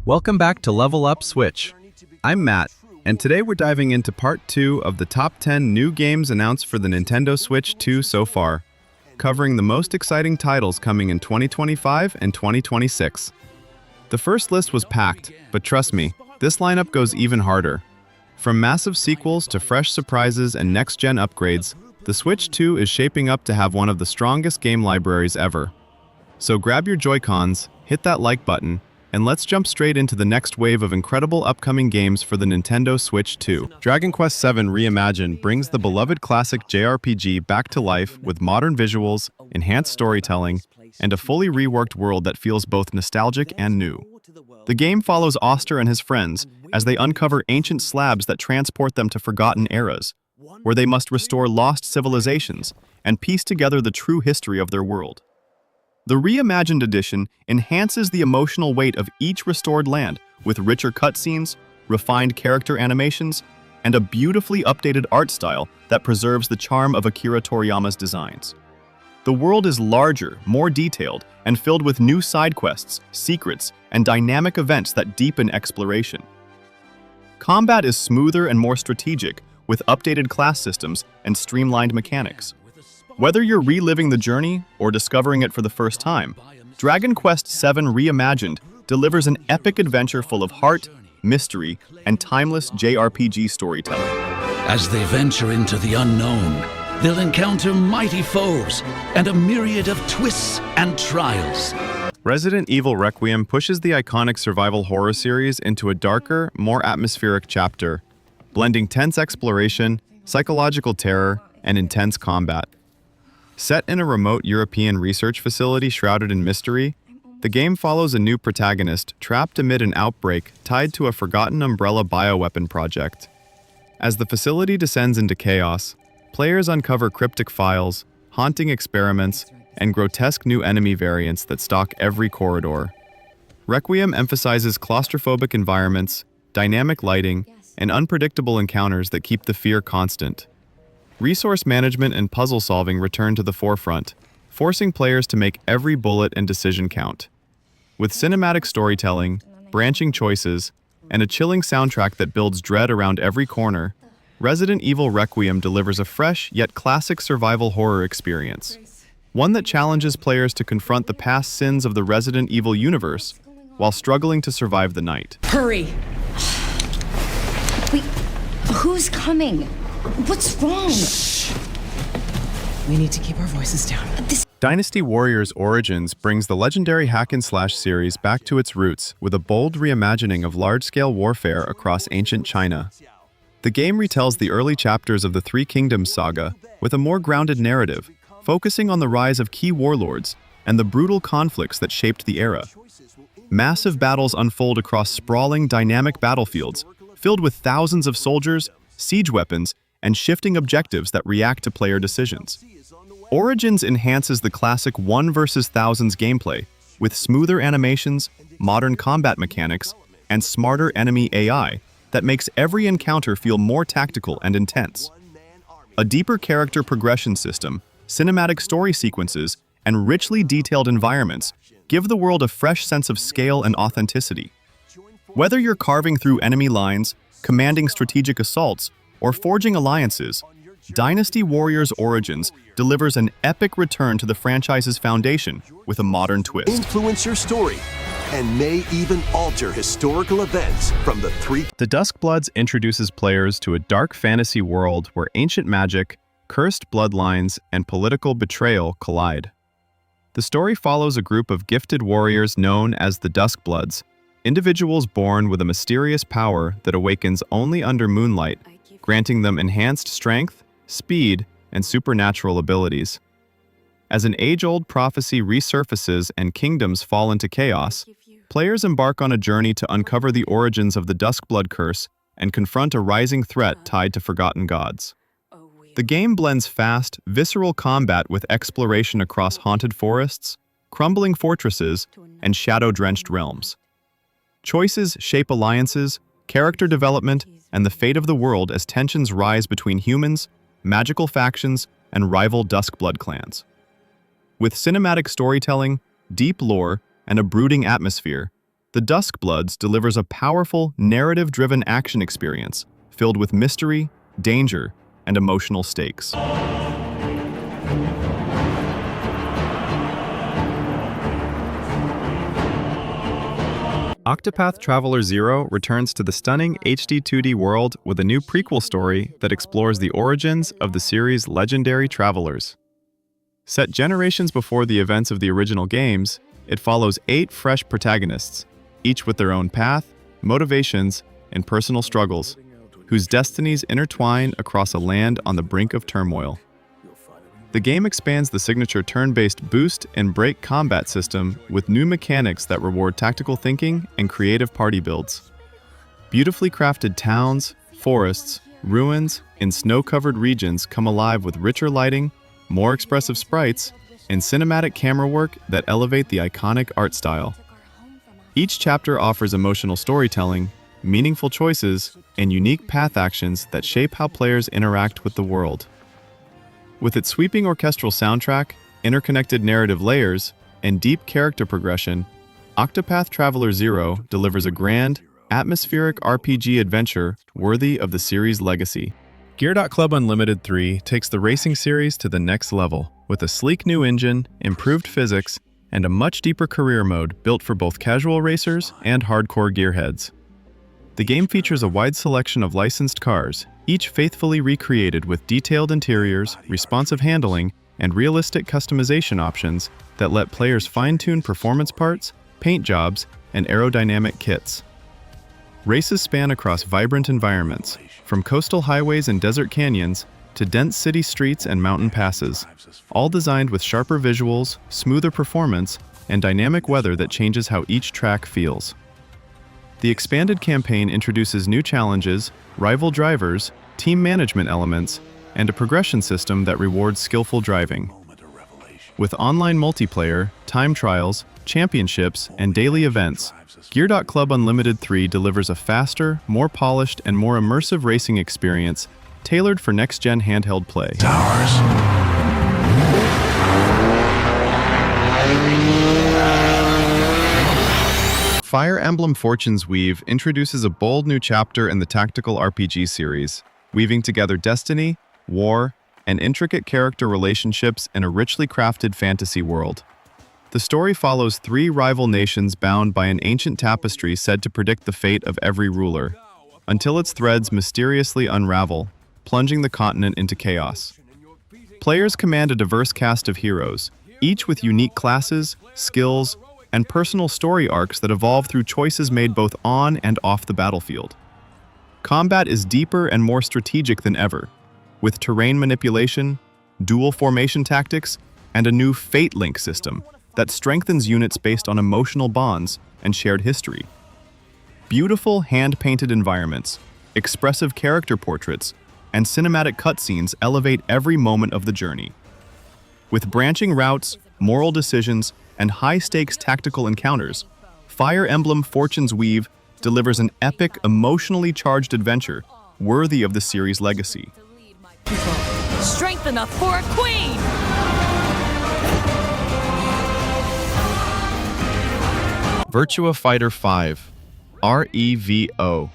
Welcome back to Level Up Switch. I'm Matt, and today we're diving into part 2 of the top 10 new games announced for the Nintendo Switch 2 so far, covering the most exciting titles coming in 2025 and 2026. The first list was packed, but trust me, this lineup goes even harder. From massive sequels to fresh surprises and next-gen upgrades, the Switch 2 is shaping up to have one of the strongest game libraries ever. So grab your Joy-Cons, hit that like button, and let's jump straight into the next wave of incredible upcoming games for the Nintendo Switch 2. Dragon Quest VII Reimagined brings the beloved classic JRPG back to life with modern visuals, enhanced storytelling, and a fully reworked world that feels both nostalgic and new. The game follows Oster and his friends as they uncover ancient slabs that transport them to forgotten eras, where they must restore lost civilizations and piece together the true history of their world. The Reimagined edition enhances the emotional weight of each restored land with richer cutscenes, refined character animations, and a beautifully updated art style that preserves the charm of Akira Toriyama's designs. The world is larger, more detailed, and filled with new side quests, secrets, and dynamic events that deepen exploration. Combat is smoother and more strategic, with updated class systems and streamlined mechanics. Whether you're reliving the journey or discovering it for the first time, Dragon Quest VII Reimagined delivers an epic adventure full of heart, mystery, and timeless JRPG storytelling. As they venture into the unknown, they'll encounter mighty foes and a myriad of twists and trials. Resident Evil Requiem pushes the iconic survival horror series into a darker, more atmospheric chapter, blending tense exploration, psychological terror, and intense combat. Set in a remote European research facility shrouded in mystery, the game follows a new protagonist trapped amid an outbreak tied to a forgotten Umbrella bioweapon project. As the facility descends into chaos, players uncover cryptic files, haunting experiments, and grotesque new enemy variants that stalk every corridor. Requiem emphasizes claustrophobic environments, dynamic lighting, and unpredictable encounters that keep the fear constant. Resource management and puzzle solving return to the forefront, forcing players to make every bullet and decision count. With cinematic storytelling, branching choices, and a chilling soundtrack that builds dread around every corner, Resident Evil Requiem delivers a fresh yet classic survival horror experience. One that challenges players to confront the past sins of the Resident Evil universe while struggling to survive the night. Hurry! Wait, who's coming? What's wrong? Shh. We need to keep our voices down. Dynasty Warriors Origins brings the legendary hack-and-slash series back to its roots with a bold reimagining of large-scale warfare across ancient China. The game retells the early chapters of the Three Kingdoms saga with a more grounded narrative, focusing on the rise of key warlords and the brutal conflicts that shaped the era. Massive battles unfold across sprawling, dynamic battlefields, filled with thousands of soldiers, siege weapons, and shifting objectives that react to player decisions. Origins enhances the classic 1 vs. Thousands gameplay with smoother animations, modern combat mechanics, and smarter enemy AI that makes every encounter feel more tactical and intense. A deeper character progression system, cinematic story sequences, and richly detailed environments give the world a fresh sense of scale and authenticity. Whether you're carving through enemy lines, commanding strategic assaults, or forging alliances, Dynasty Warriors Origins delivers an epic return to the franchise's foundation with a modern twist. Influence your story and may even alter historical events from the three. The Duskbloods introduces players to a dark fantasy world where ancient magic, cursed bloodlines, and political betrayal collide. The story follows a group of gifted warriors known as the Duskbloods, individuals born with a mysterious power that awakens only under moonlight, granting them enhanced strength, speed, and supernatural abilities. As an age-old prophecy resurfaces and kingdoms fall into chaos, players embark on a journey to uncover the origins of the Duskblood curse and confront a rising threat tied to forgotten gods. The game blends fast, visceral combat with exploration across haunted forests, crumbling fortresses, and shadow-drenched realms. Choices shape alliances, character development, and the fate of the world as tensions rise between humans, magical factions, and rival Duskblood clans. With cinematic storytelling, deep lore, and a brooding atmosphere, The Duskbloods delivers a powerful, narrative-driven action experience filled with mystery, danger, and emotional stakes. Octopath Traveler 0 returns to the stunning HD 2D world with a new prequel story that explores the origins of the series' legendary travelers. Set generations before the events of the original games, it follows 8 fresh protagonists, each with their own path, motivations, and personal struggles, whose destinies intertwine across a land on the brink of turmoil. The game expands the signature turn-based boost and break combat system with new mechanics that reward tactical thinking and creative party builds. Beautifully crafted towns, forests, ruins, and snow-covered regions come alive with richer lighting, more expressive sprites, and cinematic camera work that elevate the iconic art style. Each chapter offers emotional storytelling, meaningful choices, and unique path actions that shape how players interact with the world. With its sweeping orchestral soundtrack, interconnected narrative layers, and deep character progression, Octopath Traveler 0 delivers a grand, atmospheric RPG adventure worthy of the series' legacy. Gear.Club Unlimited 3 takes the racing series to the next level, with a sleek new engine, improved physics, and a much deeper career mode built for both casual racers and hardcore gearheads. The game features a wide selection of licensed cars, each faithfully recreated with detailed interiors, responsive handling, and realistic customization options that let players fine-tune performance parts, paint jobs, and aerodynamic kits. Races span across vibrant environments, from coastal highways and desert canyons to dense city streets and mountain passes, all designed with sharper visuals, smoother performance, and dynamic weather that changes how each track feels. The expanded campaign introduces new challenges, rival drivers, team management elements, and a progression system that rewards skillful driving. With online multiplayer, time trials, championships, and daily events, Gear.Club Unlimited 3 delivers a faster, more polished, and more immersive racing experience tailored for next-gen handheld play. Fire Emblem Fortune's Weave introduces a bold new chapter in the tactical RPG series, weaving together destiny, war, and intricate character relationships in a richly crafted fantasy world. The story follows 3 rival nations bound by an ancient tapestry said to predict the fate of every ruler, until its threads mysteriously unravel, plunging the continent into chaos. Players command a diverse cast of heroes, each with unique classes, skills, and personal story arcs that evolve through choices made both on and off the battlefield. Combat is deeper and more strategic than ever, with terrain manipulation, dual formation tactics, and a new Fate Link system that strengthens units based on emotional bonds and shared history. Beautiful hand-painted environments, expressive character portraits, and cinematic cutscenes elevate every moment of the journey. With branching routes, moral decisions, and high-stakes tactical encounters, Fire Emblem Fortune's Weave delivers an epic, emotionally charged adventure worthy of the series' legacy. Strength enough for a queen! Virtua Fighter 5, R.E.V.O.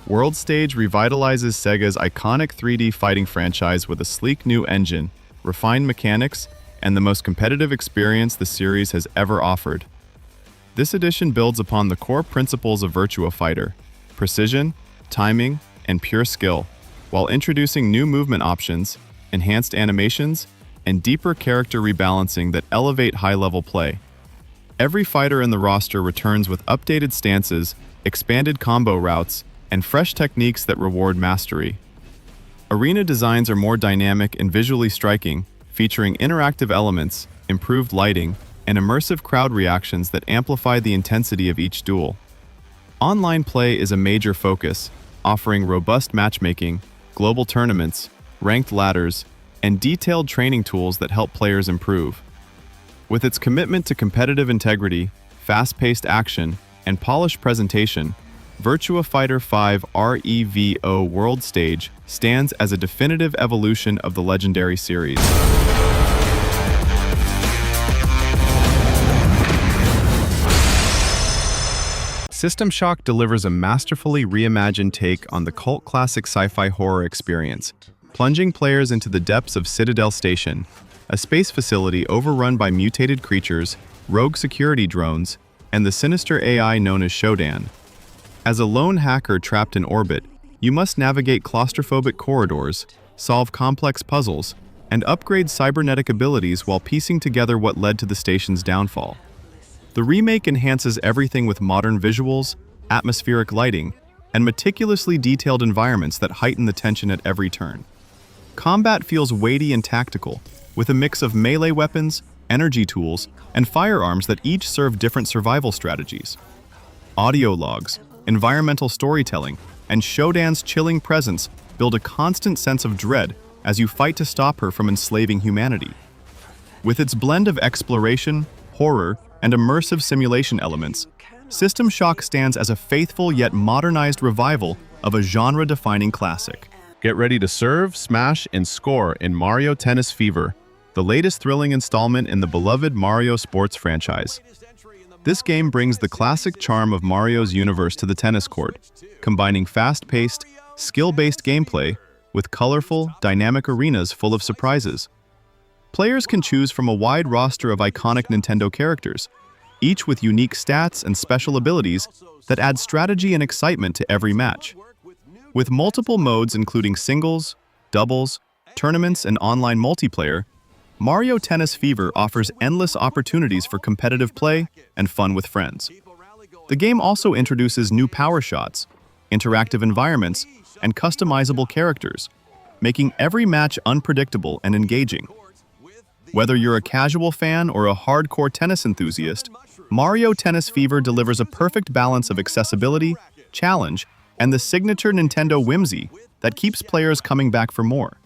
World Stage revitalizes Sega's iconic 3D fighting franchise with a sleek new engine, refined mechanics, and the most competitive experience the series has ever offered. This edition builds upon the core principles of Virtua Fighter: precision, timing, and pure skill, while introducing new movement options, enhanced animations, and deeper character rebalancing that elevate high-level play. Every fighter in the roster returns with updated stances, expanded combo routes, and fresh techniques that reward mastery. Arena designs are more dynamic and visually striking, featuring interactive elements, improved lighting, and immersive crowd reactions that amplify the intensity of each duel. Online play is a major focus, offering robust matchmaking, global tournaments, ranked ladders, and detailed training tools that help players improve. With its commitment to competitive integrity, fast-paced action, and polished presentation, Virtua Fighter 5 R.E.V.O. World Stage stands as a definitive evolution of the legendary series. System Shock delivers a masterfully reimagined take on the cult classic sci-fi horror experience, plunging players into the depths of Citadel Station, a space facility overrun by mutated creatures, rogue security drones, and the sinister AI known as Shodan. As a lone hacker trapped in orbit, you must navigate claustrophobic corridors, solve complex puzzles, and upgrade cybernetic abilities while piecing together what led to the station's downfall. The remake enhances everything with modern visuals, atmospheric lighting, and meticulously detailed environments that heighten the tension at every turn. Combat feels weighty and tactical, with a mix of melee weapons, energy tools, and firearms that each serve different survival strategies. Audio logs, environmental storytelling, and Shodan's chilling presence build a constant sense of dread as you fight to stop her from enslaving humanity. With its blend of exploration, horror, and immersive simulation elements, System Shock stands as a faithful yet modernized revival of a genre-defining classic. Get ready to serve, smash, and score in Mario Tennis Fever, the latest thrilling installment in the beloved Mario sports franchise. This game brings the classic charm of Mario's universe to the tennis court, combining fast-paced, skill-based gameplay with colorful, dynamic arenas full of surprises. Players can choose from a wide roster of iconic Nintendo characters, each with unique stats and special abilities that add strategy and excitement to every match. With multiple modes including singles, doubles, tournaments, and online multiplayer, Mario Tennis Fever offers endless opportunities for competitive play and fun with friends. The game also introduces new power shots, interactive environments, and customizable characters, making every match unpredictable and engaging. Whether you're a casual fan or a hardcore tennis enthusiast, Mario Tennis Fever delivers a perfect balance of accessibility, challenge, and the signature Nintendo whimsy that keeps players coming back for more.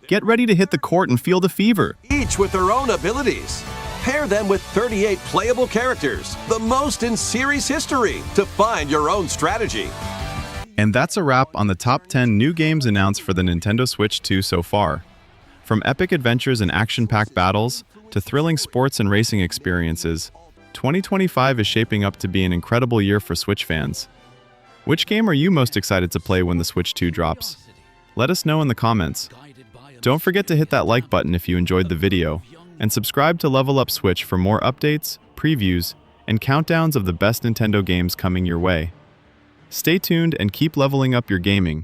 Get ready to hit the court and feel the fever. Each with their own abilities. Pair them with 38 playable characters, the most in series history, to find your own strategy. And that's a wrap on the top 10 new games announced for the Nintendo Switch 2 so far. From epic adventures and action-packed battles to thrilling sports and racing experiences, 2025 is shaping up to be an incredible year for Switch fans. Which game are you most excited to play when the Switch 2 drops? Let us know in the comments. Don't forget to hit that like button if you enjoyed the video, and subscribe to Level Up Switch for more updates, previews, and countdowns of the best Nintendo games coming your way. Stay tuned and keep leveling up your gaming,